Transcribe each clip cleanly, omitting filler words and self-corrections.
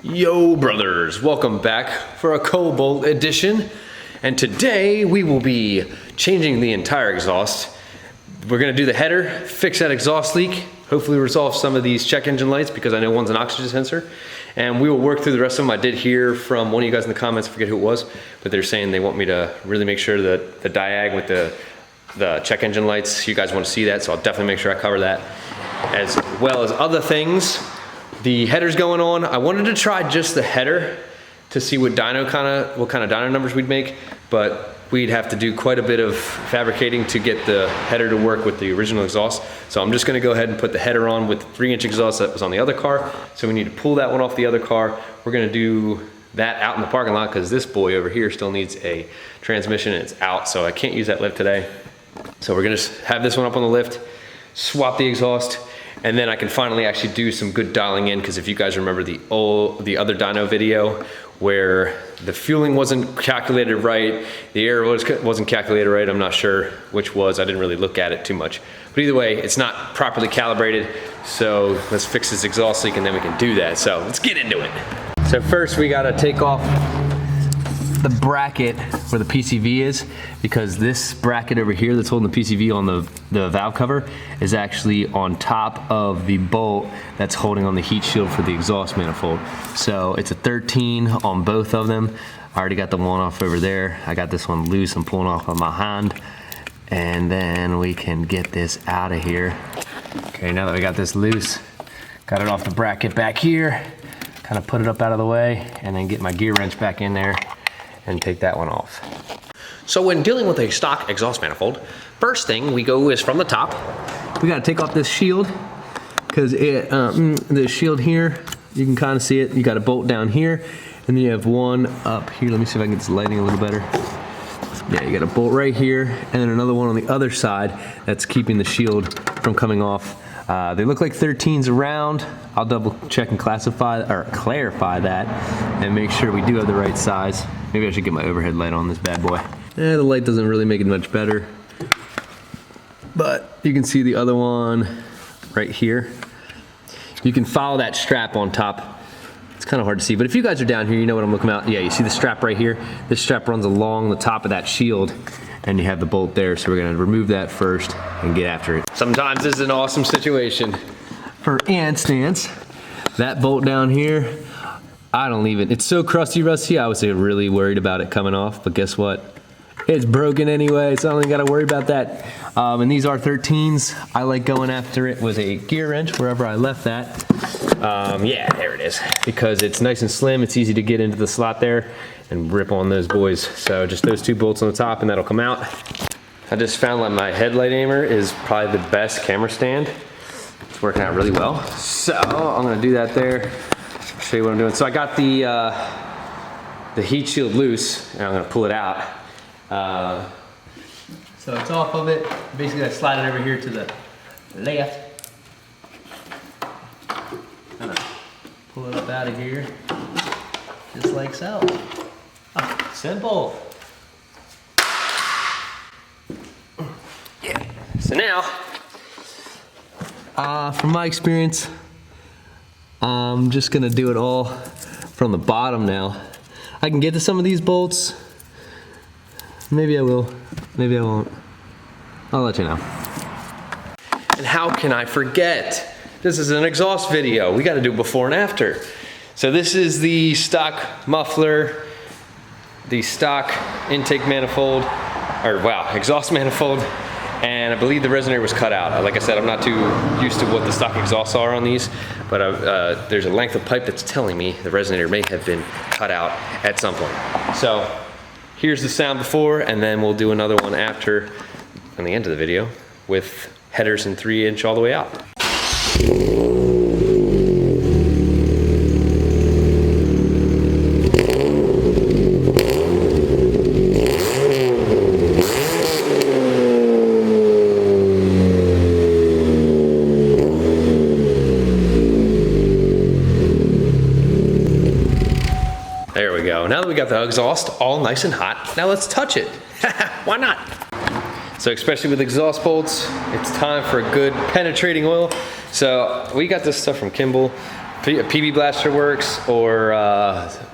Yo brothers, welcome back for a Cobalt edition, and today we will be changing the entire exhaust. We're gonna do the header, fix that exhaust leak, hopefully resolve some of these check engine lights because I know one's an oxygen sensor, and we will work through the rest of them. I did hear from one of you guys in the comments, I forget who it was, but they're saying they want me to really make sure that the diag with the check engine lights, you guys want to see that, so I'll definitely make sure I cover that, as well as other things. The header's going on. I wanted to try just the header to see what kind of dyno numbers we'd make, but we'd have to do quite a bit of fabricating to get the header to work with the original exhaust. So I'm just gonna go ahead and put the header on with the 3-inch exhaust that was on the other car. So we need to pull that one off the other car. We're gonna do that out in the parking lot because this boy over here still needs a transmission and it's out, so I can't use that lift today. So we're gonna have this one up on the lift, swap the exhaust, and then I can finally actually do some good dialing in, because if you guys remember the other dyno video where the fueling wasn't calculated right, the air wasn't calculated right, I'm not sure which was, I didn't really look at it too much. But either way, it's not properly calibrated, so let's fix this exhaust leak and then we can do that. So let's get into it. So first we gotta take off the bracket where the PCV is, because this bracket over here that's holding the PCV on the valve cover is actually on top of the bolt that's holding on the heat shield for the exhaust manifold. So it's a 13 on both of them. I already got the one off over there. I got this one loose, I'm pulling off on my hand. And then we can get this out of here. Okay, now that we got this loose, got it off the bracket back here, kind of put it up out of the way, and then get my gear wrench back in there and take that one off. So when dealing with a stock exhaust manifold, first thing we go is from the top. We gotta take off this shield, because the shield here, you can kind of see it. You got a bolt down here, and then you have one up here. Let me see if I can get this lighting a little better. Yeah, you got a bolt right here, and then another one on the other side that's keeping the shield from coming off. They look like 13s around. I'll double check and clarify that and make sure we do have the right size. Maybe I should get my overhead light on this bad boy. The light doesn't really make it much better, but you can see the other one right here. You can follow that strap on top. It's kind of hard to see, but if you guys are down here, you know what I'm looking at. Yeah, you see the strap right here? This strap runs along the top of that shield, and you have the bolt there, so we're gonna remove that first and get after it. Sometimes this is an awesome situation. For instance, that bolt down here, I don't leave it. It's so crusty rusty, I was really worried about it coming off, but guess what? It's broken anyway, so I don't even gotta worry about that. And these are 13s. I like going after it with a gear wrench wherever I left that. Yeah, there it is. Because it's nice and slim, it's easy to get into the slot there and rip on those boys. So just those 2 bolts on the top and that'll come out. I just found that my headlight aimer is probably the best camera stand. It's working out really well. So I'm gonna do that there. I'll show you what I'm doing. So I got the heat shield loose and I'm gonna pull it out. So it's off of it. Basically I slide it over here to the left. Kind of pull it up out of here, just like so. Oh, simple. Yeah. So now, from my experience, I'm just gonna do it all from the bottom now. I can get to some of these bolts. Maybe I will, maybe I won't. I'll let you know. And how can I forget? This is an exhaust video. We gotta do before and after. So this is the stock muffler, the stock intake manifold, exhaust manifold, and I believe the resonator was cut out. Like I said, I'm not too used to what the stock exhausts are on these, but there's a length of pipe that's telling me the resonator may have been cut out at some point. So here's the sound before, and then we'll do another one after on the end of the video with headers in 3-inch all the way out. There we go. Now that we got the exhaust all nice and hot, now let's touch it. Why not? So especially with exhaust bolts, it's time for a good penetrating oil. So we got this stuff from Kimball PB Blaster works, or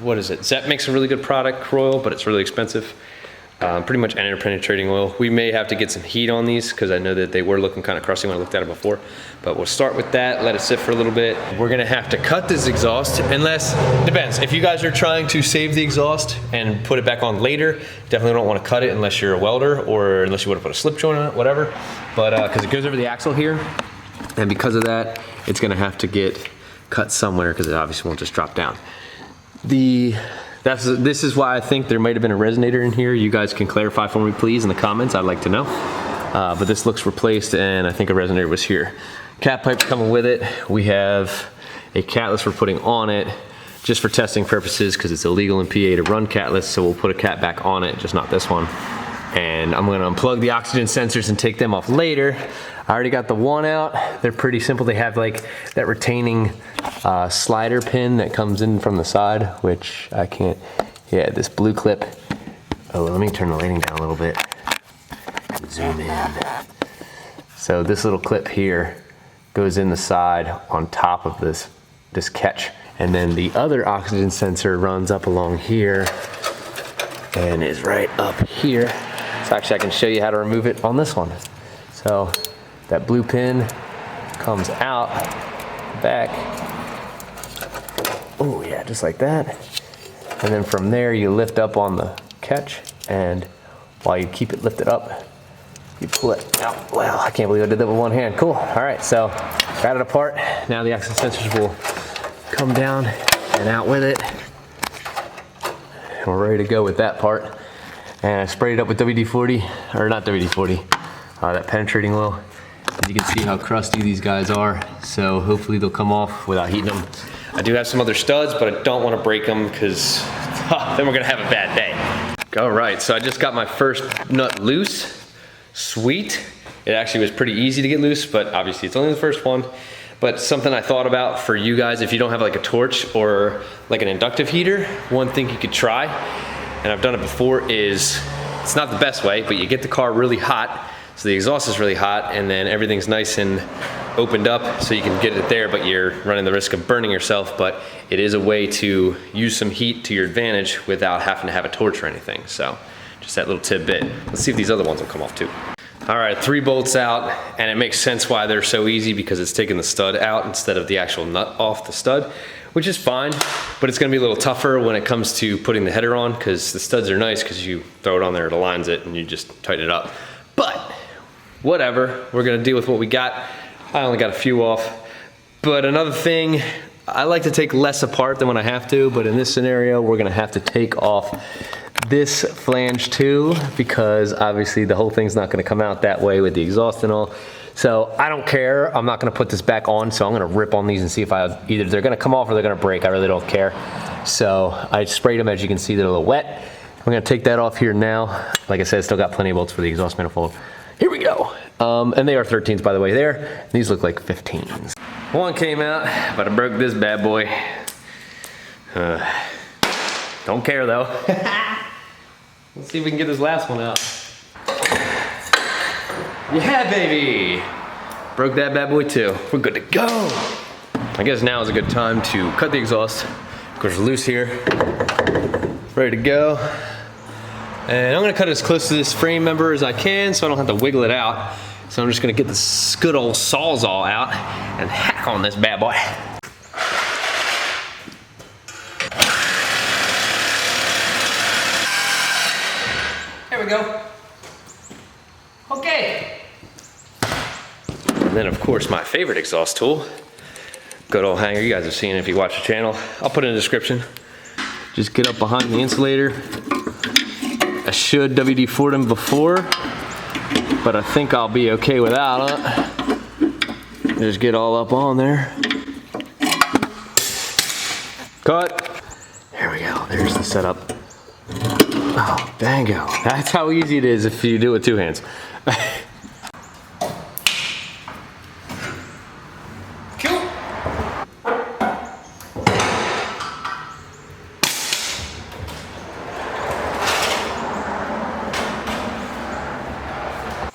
what is it? Zep makes a really good product, oil, but it's really expensive. Pretty much interpenetrating oil. We may have to get some heat on these because I know that they were looking kind of crusty when I looked at it before. But we'll start with that, let it sit for a little bit. We're gonna have to cut this exhaust unless, depends. If you guys are trying to save the exhaust and put it back on later, definitely don't wanna cut it unless you're a welder or unless you wanna put a slip joint on it, whatever. But because it goes over the axle here, and because of that, it's gonna have to get cut somewhere because it obviously won't just drop down. This is why I think there might have been a resonator in here. You guys can clarify for me, please, in the comments. I'd like to know. But this looks replaced, and I think a resonator was here. Cat pipe's coming with it. We have a catless we're putting on it just for testing purposes because it's illegal in PA to run catless, so we'll put a cat back on it, just not this one. And I'm gonna unplug the oxygen sensors and take them off later. I already got the one out. They're pretty simple. They have like that retaining slider pin that comes in from the side, which I can't, yeah, this blue clip. Oh, let me turn the lighting down a little bit. Zoom in. So this little clip here goes in the side on top of this catch. And then the other oxygen sensor runs up along here and is right up here. So actually I can show you how to remove it on this one. So that blue pin comes out, back. Oh yeah, just like that. And then from there you lift up on the catch, and while you keep it lifted up, you pull it out. Wow, I can't believe I did that with one hand. Cool, all right, so got it apart. Now the oxygen sensors will come down and out with it. And we're ready to go with that part. And I sprayed it up with WD-40, or not WD-40, that penetrating oil. As you can see how crusty these guys are, so hopefully they'll come off without heating them. I do have some other studs, but I don't want to break them because then we're gonna have a bad day. All right, so I just got my first nut loose. Sweet. It actually was pretty easy to get loose, but obviously it's only the first one. But something I thought about for you guys, if you don't have like a torch or like an inductive heater, one thing you could try, and I've done it before, is it's not the best way, but you get the car really hot, so the exhaust is really hot, and then everything's nice and opened up so you can get it there, but you're running the risk of burning yourself. But it is a way to use some heat to your advantage without having to have a torch or anything. So just that little tidbit. Let's see if these other ones will come off too. All right, 3 bolts out, and it makes sense why they're so easy because it's taking the stud out instead of the actual nut off the stud, which is fine, but it's gonna be a little tougher when it comes to putting the header on because the studs are nice because you throw it on there, it aligns it, and you just tighten it up. But whatever, we're gonna deal with what we got. I only got a few off. But another thing, I like to take less apart than when I have to, but in this scenario, we're gonna have to take off this flange too, because obviously the whole thing's not gonna come out that way with the exhaust and all. So I don't care, I'm not gonna put this back on, so I'm gonna rip on these and see if either they're gonna come off or they're gonna break. I really don't care. So I sprayed them, as you can see, they're a little wet. I'm gonna take that off here now. Like I said, still got plenty of bolts for the exhaust manifold. Here we go. And they are 13s, by the way, there. These look like 15s. One came out, but I broke this bad boy. Don't care though. Let's see if we can get this last one out. Yeah, baby. Broke that bad boy too. We're good to go. I guess now is a good time to cut the exhaust. Of course, loose here. Ready to go. And I'm gonna cut as close to this frame member as I can so I don't have to wiggle it out. So I'm just gonna get this good old Sawzall out and hack on this bad boy. There we go. Okay. And then of course my favorite exhaust tool, good old hanger. You guys have seen it if you watch the channel. I'll put it in the description. Just get up behind the insulator. I should WD-40 them before, but I think I'll be okay without it. Just get all up on there. Cut. There we go, there's the setup. Oh, bango. That's how easy it is if you do it with 2 hands. Cool.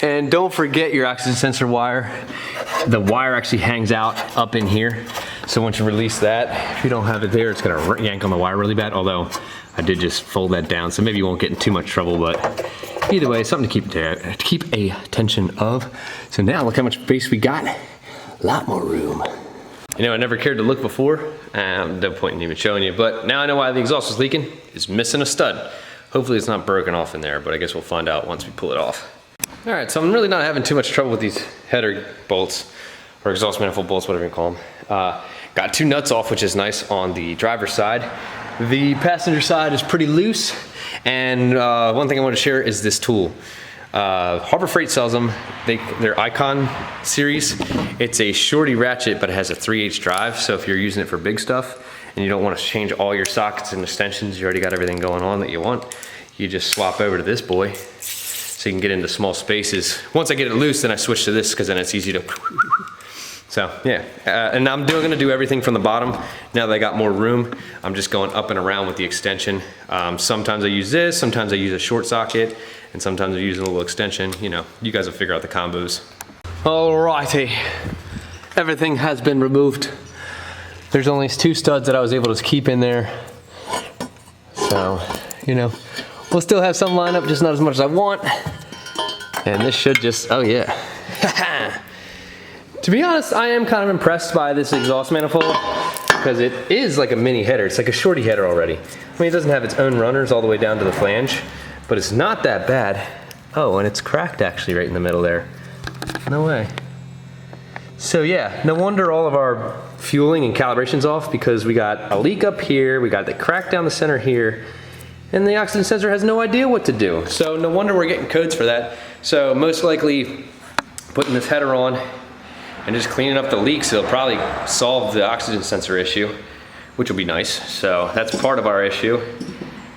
And don't forget your oxygen sensor wire. The wire actually hangs out up in here. So once you release that, if you don't have it there, it's gonna yank on the wire really bad, although I did just fold that down, so maybe you won't get in too much trouble, but either way, something to keep attention of. So now look how much space we got. A lot more room. You know, I never cared to look before. No point in even showing you, but now I know why the exhaust was leaking. It's missing a stud. Hopefully it's not broken off in there, but I guess we'll find out once we pull it off. All right, so I'm really not having too much trouble with these header bolts, or exhaust manifold bolts, whatever you call them. Got 2 nuts off, which is nice on the driver's side. The passenger side is pretty loose, and one thing I want to share is this tool. Harbor Freight sells them. Their Icon series. It's a shorty ratchet, but it has a 3/8 drive, so if you're using it for big stuff and you don't want to change all your sockets and extensions, you already got everything going on that you want, you just swap over to this boy so you can get into small spaces. Once I get it loose, then I switch to this because then it's easy to... So yeah, and I'm gonna do everything from the bottom. Now that I got more room, I'm just going up and around with the extension. Sometimes I use this, sometimes I use a short socket, and sometimes I use a little extension. You know, you guys will figure out the combos. Alrighty, everything has been removed. There's only 2 studs that I was able to keep in there. So, you know, we'll still have some lineup, just not as much as I want. And this should just, oh yeah. To be honest, I am kind of impressed by this exhaust manifold because it is like a mini header. It's like a shorty header already. I mean, it doesn't have its own runners all the way down to the flange, but it's not that bad. Oh, and it's cracked actually right in the middle there. No way. So yeah, no wonder all of our fueling and calibration's off, because we got a leak up here, we got the crack down the center here, and the oxygen sensor has no idea what to do. So no wonder we're getting codes for that. So most likely putting this header on and just cleaning up the leaks, it'll probably solve the oxygen sensor issue, which will be nice. So that's part of our issue.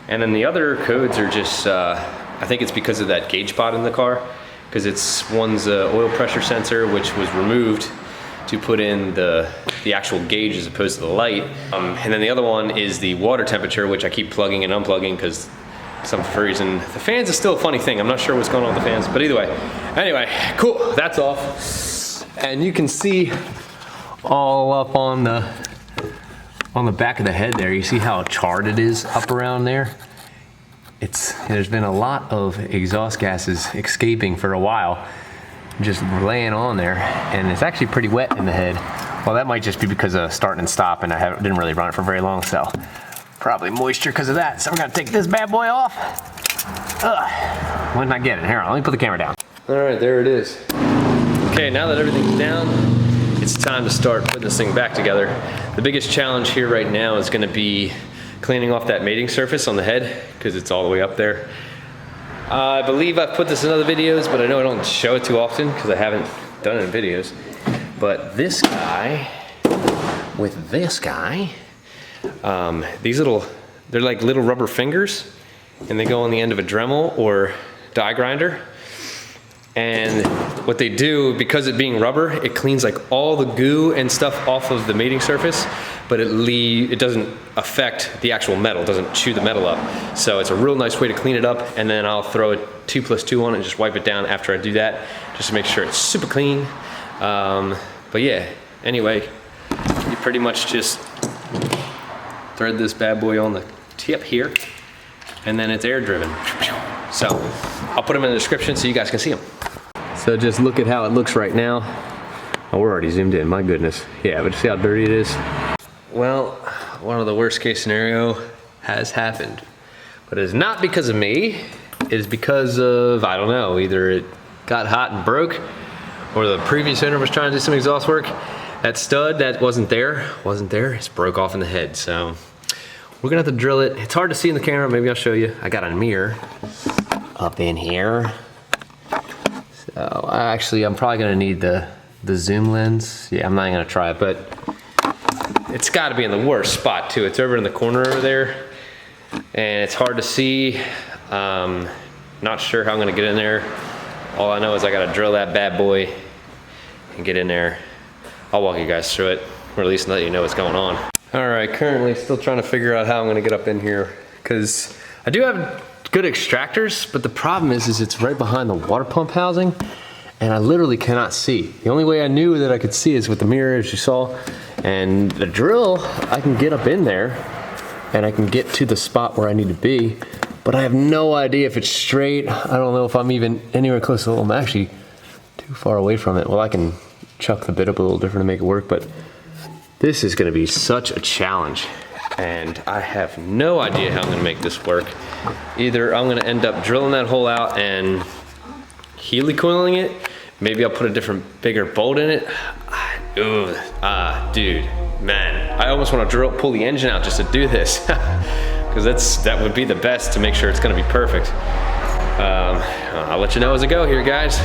And then the other codes are just, I think it's because of that gauge pod in the car, because it's one's oil pressure sensor, which was removed to put in the actual gauge as opposed to the light. And then the other one is the water temperature, which I keep plugging and unplugging because some reason. The fans is still a funny thing. I'm not sure what's going on with the fans, but either way. Anyway, cool, that's off. And you can see all up on the back of the head there, you see how charred it is up around there? There's been a lot of exhaust gases escaping for a while, just laying on there, and it's actually pretty wet in the head. Well, that might just be because of starting and stop, and I didn't really run it for very long, so probably moisture because of that. So we're gonna take this bad boy off. Ugh, when did I get it? Here, let me put the camera down. All right, there it is. Okay, now that everything's down, it's time to start putting this thing back together. The biggest challenge here right now is gonna be cleaning off that mating surface on the head, because it's all the way up there. I believe I've put this in other videos, but I know I don't show it too often because I haven't done it in videos. But this guy, with this guy, they're like little rubber fingers, and they go on the end of a Dremel or die grinder. And what they do, because it being rubber, it cleans like all the goo and stuff off of the mating surface, but it doesn't affect the actual metal, it doesn't chew the metal up. So it's a real nice way to clean it up, and then I'll throw a 2+2 on it and just wipe it down after I do that, just to make sure it's super clean. But yeah, anyway, you pretty much just thread this bad boy on the tip here, and then it's air driven. So I'll put them in the description so you guys can see them. So just look at how it looks right now. Oh, we're already zoomed in, my goodness. Yeah, but see how dirty it is? Well, one of the worst case scenario has happened. But it's not because of me, it is because of, I don't know, either it got hot and broke, or the previous owner was trying to do some exhaust work. That stud that wasn't there, it's broke off in the head. So we're gonna have to drill it. It's hard to see in the camera, maybe I'll show you. I got a mirror up in here. So I'm probably gonna need the zoom lens. Yeah, I'm not gonna try it, but it's gotta be in the worst spot too. It's over in the corner over there, and it's hard to see. Not sure how I'm gonna get in there. All I know is I gotta drill that bad boy and get in there. I'll walk you guys through it, or at least let you know what's going on. All right, currently still trying to figure out how I'm gonna get up in here, because I do have good extractors, but the problem is it's right behind the water pump housing, and I literally cannot see. The only way I knew that I could see is with the mirror, as you saw, And the drill, I can get up in there and I can get to the spot where I need to be, but I have no idea if it's straight. I don't know if I'm even anywhere close to it. I'm actually too far away from it. Well, I can chuck the bit up a little different to make it work, but this is gonna be such a challenge. And I have no idea how I'm gonna make this work. Either I'm gonna end up drilling that hole out and helicoiling it. Maybe I'll put a different, bigger bolt in it. Dude, man. I almost wanna pull the engine out just to do this. Because that would be the best to make sure it's gonna be perfect. I'll let you know as I go here, guys.